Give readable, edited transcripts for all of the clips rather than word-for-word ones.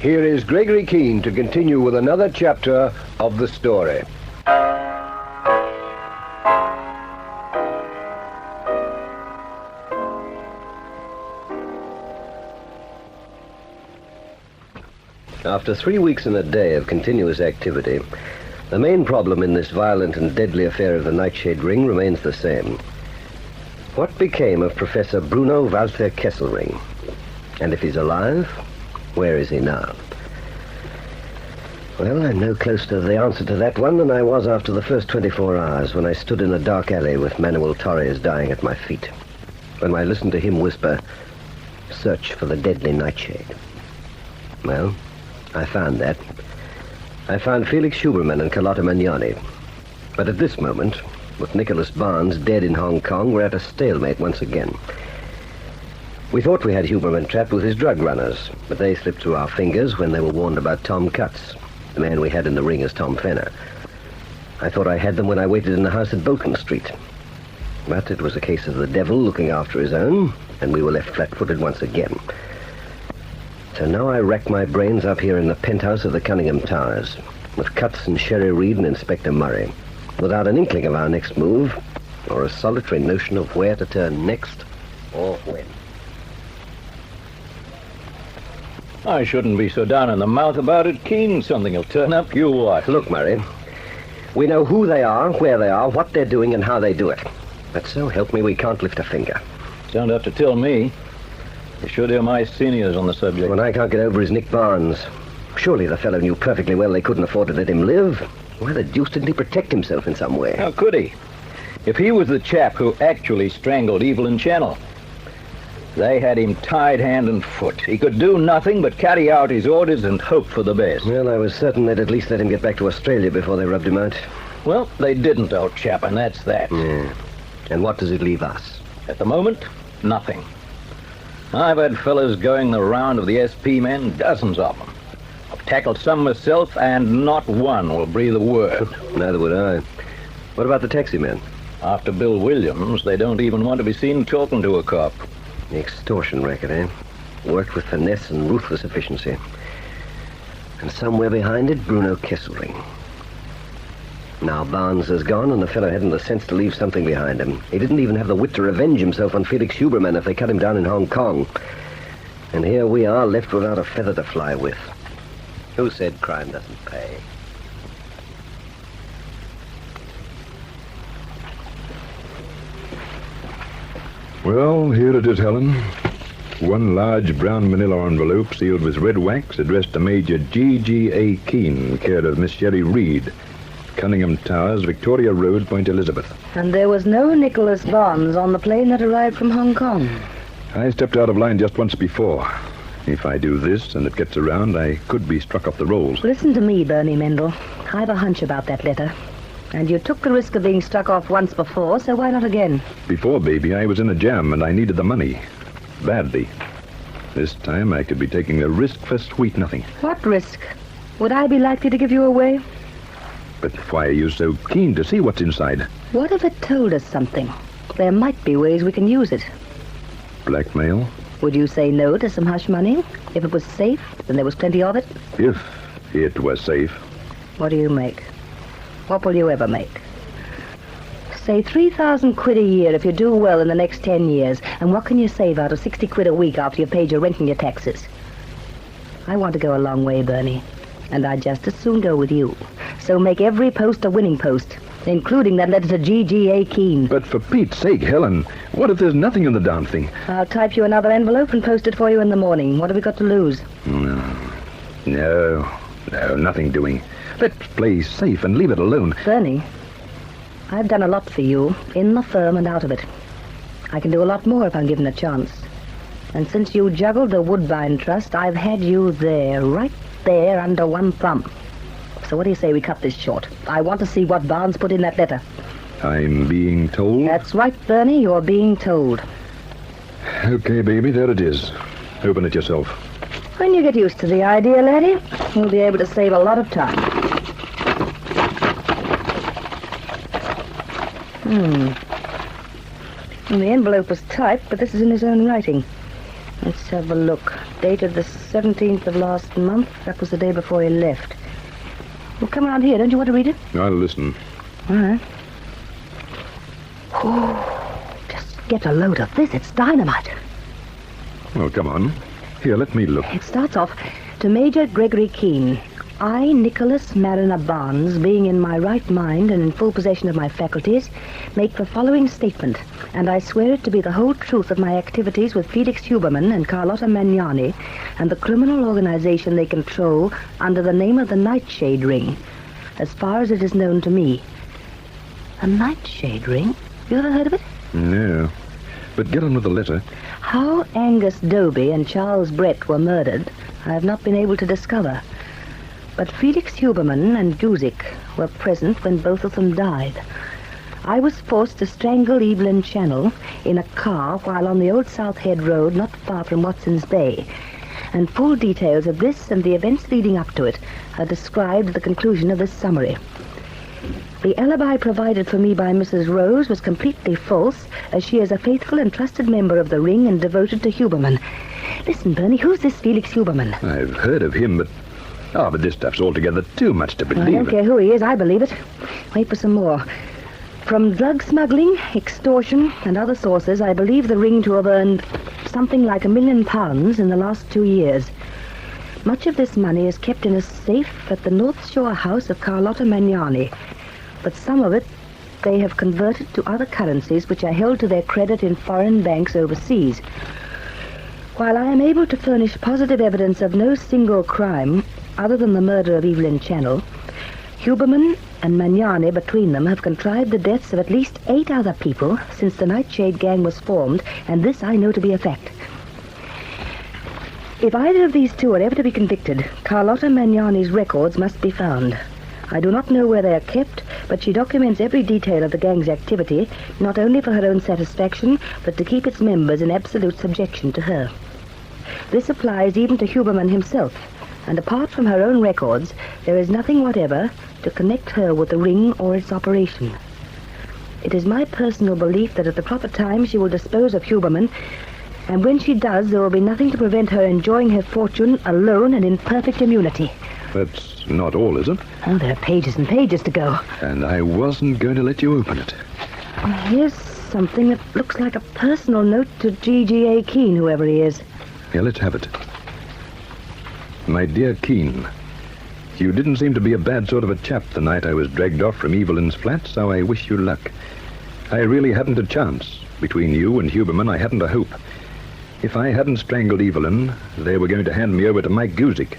Here is Gregory Keene to continue with another chapter of the story. After 3 weeks and a day of continuous activity, the main problem in this violent and deadly affair of the Nightshade ring remains the same. What became of Professor Bruno Walter Kesselring? And if he's alive, where is he now? Well, I'm no closer to the answer to that one than I was after the first 24 hours when I stood in a dark alley with Manuel Torres dying at my feet. When I listened to him whisper, "Search for the deadly Nightshade." Well, I found that. I found Felix Huberman and Carlotta Magnani. But at this moment, with Nicholas Barnes dead in Hong Kong, we're at a stalemate once again. We thought we had Huberman trapped with his drug runners, but they slipped through our fingers when they were warned about Tom Cutts, the man we had in the ring as Tom Fenner. I thought I had them when I waited in the house at Bolton Street. But it was a case of the devil looking after his own, and we were left flat-footed once again. So now I rack my brains up here in the penthouse of the Cunningham Towers, with Cutts and Sherry Reed and Inspector Murray, without an inkling of our next move, or a solitary notion of where to turn next, or when. I shouldn't be so down in the mouth about it, Keene. Something will turn up, you watch. Look, Murray, we know who they are, where they are, what they're doing, and how they do it. But so help me, we can't lift a finger. Don't have to tell me. You should hear my seniors on the subject. What I can't get over is Nick Barnes. Surely the fellow knew perfectly well they couldn't afford to let him live. Why the deuce didn't he protect himself in some way? How could he? If he was the chap who actually strangled Evelyn Channel. They had him tied hand and foot. He could do nothing but carry out his orders and hope for the best. Well, I was certain they'd at least let him get back to Australia before they rubbed him out. Well, they didn't, old chap, and that's that. Yeah. And what does it leave us? At the moment, nothing. I've had fellows going the round of the SP men, dozens of them. I've tackled some myself, and not one will breathe a word. Neither would I. What about the taxi men? After Bill Williams, they don't even want to be seen talking to a cop. The extortion racket, eh? Worked with finesse and ruthless efficiency. And somewhere behind it, Bruno Kesselring. Now Barnes is gone, and the fellow hadn't the sense to leave something behind him. He didn't even have the wit to revenge himself on Felix Huberman if they cut him down in Hong Kong. And here we are, left without a feather to fly with. Who said crime doesn't pay? Well, here it is, Helen. One large brown manila envelope sealed with red wax addressed to Major G.G.A. Keene, care of Miss Sherry Reed, Cunningham Towers, Victoria Road, Point Elizabeth. And there was no Nicholas Barnes on the plane that arrived from Hong Kong. I stepped out of line just once before. If I do this and it gets around, I could be struck off the rolls. Listen to me, Bernie Mendel. I've a hunch about that letter. And you took the risk of being struck off once before, so why not again? Before, baby, I was in a jam and I needed the money. Badly. This time I could be taking a risk for sweet nothing. What risk? Would I be likely to give you away? But why are you so keen to see what's inside? What if it told us something? There might be ways we can use it. Blackmail? Would you say no to some hush money? If it was safe, then there was plenty of it? If it was safe. What do you make? What will you ever make? Say 3,000 quid a year if you do well in the next 10 years. And what can you save out of 60 quid a week after you've paid your rent and your taxes? I want to go a long way, Bernie. And I'd just as soon go with you. So make every post a winning post, including that letter to G.G.A. Keene. But for Pete's sake, Helen, what if there's nothing in the darn thing? I'll type you another envelope and post it for you in the morning. What have we got to lose? No, nothing doing. Let's play safe and leave it alone. Bernie, I've done a lot for you, in the firm and out of it. I can do a lot more if I'm given a chance. And since you juggled the Woodbine Trust, I've had you there, right there under one thumb. So what do you say we cut this short? I want to see what Barnes put in that letter. I'm being told? That's right, Bernie, you're being told. Okay, baby, there it is. Open it yourself. When you get used to the idea, laddie, you'll be able to save a lot of time. And the envelope was typed, but this is in his own writing. Let's have a look. dated the 17th of last month. That was the day before he left. Well, come around here. Don't you want to read it? I'll listen. All right. Oh, just get a load of this. It's dynamite. Well, come on. Here, let me look. It starts off, to Major Gregory Keene. I, Nicholas Mariner Barnes, being in my right mind and in full possession of my faculties, make the following statement, and I swear it to be the whole truth of my activities with Felix Huberman and Carlotta Magnani and the criminal organization they control under the name of the NightShade Ring, as far as it is known to me. A NightShade Ring? You ever heard of it? No. But get on with the letter. How Angus Doby and Charles Brett were murdered, I have not been able to discover. But Felix Huberman and Guzik were present when both of them died. I was forced to strangle Evelyn Channel in a car while on the Old South Head Road not far from Watson's Bay. And full details of this and the events leading up to it are described at the conclusion of this summary. The alibi provided for me by Mrs. Rose was completely false, as she is a faithful and trusted member of the Ring and devoted to Huberman. Listen, Bernie, who's this Felix Huberman? I've heard of him, but this stuff's altogether too much to believe. I don't care who he is, I believe it. Wait for some more. From drug smuggling, extortion, and other sources, I believe the Ring to have earned something like £1 million in the last 2 years. Much of this money is kept in a safe at the North Shore house of Carlotta Magnani, but some of it they have converted to other currencies which are held to their credit in foreign banks overseas. While I am able to furnish positive evidence of no single crime other than the murder of Evelyn Channel, Huberman and Magnani between them have contrived the deaths of at least 8 other people since the NightShade gang was formed, and this I know to be a fact. If either of these two are ever to be convicted, Carlotta Magnani's records must be found. I do not know where they are kept, but she documents every detail of the gang's activity, not only for her own satisfaction, but to keep its members in absolute subjection to her. This applies even to Huberman himself, and apart from her own records, there is nothing whatever to connect her with the Ring or its operation. It is my personal belief that at the proper time she will dispose of Huberman, and when she does, there will be nothing to prevent her enjoying her fortune alone and in perfect immunity. That's not all, is it? Oh, there are pages and pages to go. And I wasn't going to let you open it. Here's something that looks like a personal note to G.G.A. Keene, whoever he is. Here, let's have it. My dear Keene, you didn't seem to be a bad sort of a chap the night I was dragged off from Evelyn's flat, so I wish you luck. I really hadn't a chance. Between you and Huberman, I hadn't a hope. If I hadn't strangled Evelyn, they were going to hand me over to Mike Guzik.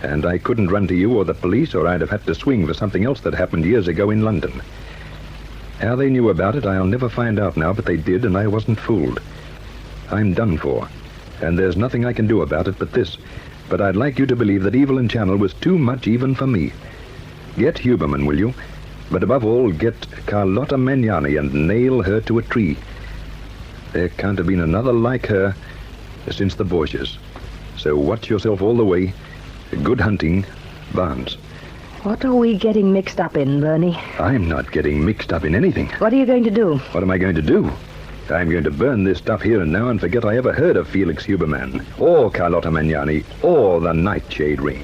And I couldn't run to you or the police, or I'd have had to swing for something else that happened years ago in London. How they knew about it, I'll never find out now, but they did, and I wasn't fooled. I'm done for, and there's nothing I can do about it but this. But I'd like you to believe that Evelyn Channel was too much even for me. Get Huberman, will you? But above all, get Carlotta Magnani and nail her to a tree. There can't have been another like her since the Borgias. So watch yourself all the way. Good hunting, Barnes. What are we getting mixed up in, Bernie? I'm not getting mixed up in anything. What are you going to do? What am I going to do? I'm going to burn this stuff here and now and forget I ever heard of Felix Huberman, or Carlotta Magnani, or the NightShade Ring.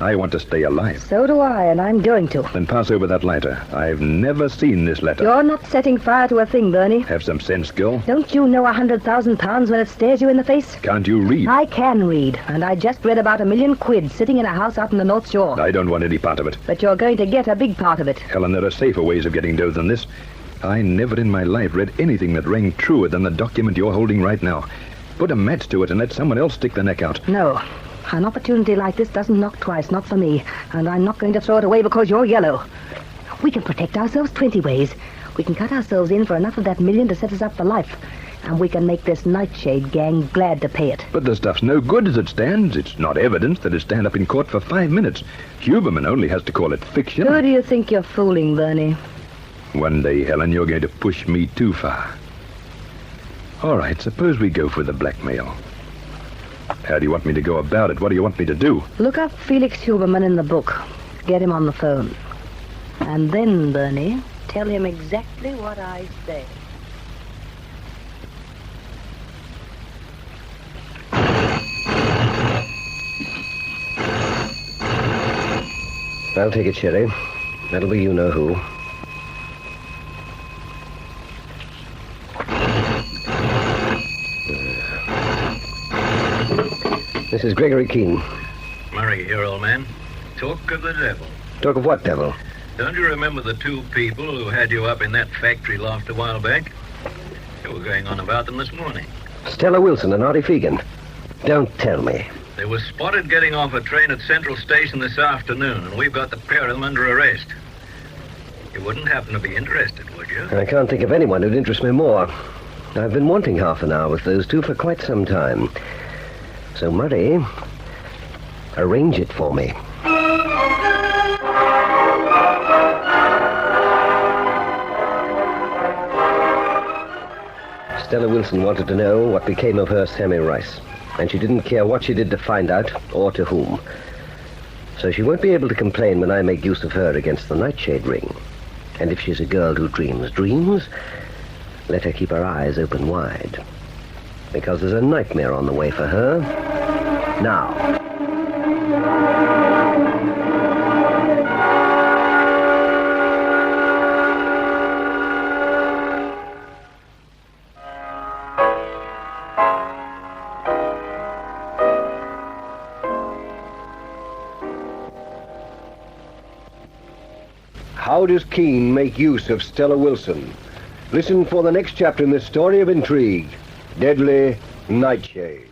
I want to stay alive. So do I, and I'm going to. Then pass over that lighter. I've never seen this letter. You're not setting fire to a thing, Bernie. Have some sense, girl. Don't you know £100,000 when it stares you in the face? Can't you read? I can read, and I just read about £1 million sitting in a house out in the North Shore. I don't want any part of it. But you're going to get a big part of it. Helen, there are safer ways of getting dough than this. I never in my life read anything that rang truer than the document you're holding right now. Put a match to it and let someone else stick their neck out. No. An opportunity like this doesn't knock twice, not for me. And I'm not going to throw it away because you're yellow. We can protect ourselves 20 ways. We can cut ourselves in for enough of that $1 million to set us up for life. And we can make this NightShade gang glad to pay it. But the stuff's no good as it stands. It's not evidence that'll stand up in court for 5 minutes. Huberman only has to call it fiction. Who do you think you're fooling, Bernie? One day, Helen, you're going to push me too far. All right, suppose we go for the blackmail. How do you want me to go about it? What do you want me to do? Look up Felix Huberman in the book. Get him on the phone. And then, Bernie, tell him exactly what I say. I'll take it, Sherry. That'll be you-know-who. This is Gregory Keene. Murray here, old man. Talk of the devil. Talk of what devil? Don't you remember the two people who had you up in that factory loft a while back? You were going on about them this morning. Stella Wilson and Artie Fegan. Don't tell me. They were spotted getting off a train at Central Station this afternoon, and we've got the pair of them under arrest. You wouldn't happen to be interested, would you? I can't think of anyone who'd interest me more. I've been wanting half an hour with those two for quite some time. So, Murray, arrange it for me. Stella Wilson wanted to know what became of her Sammy Rice, and she didn't care what she did to find out or to whom. So she won't be able to complain when I make use of her against the NightShade ring. And if she's a girl who dreams dreams, let her keep her eyes open wide. Because there's a nightmare on the way for her. Now. How does Keene make use of Stella Wilson? Listen for the next chapter in this story of intrigue, Deadly Nightshade.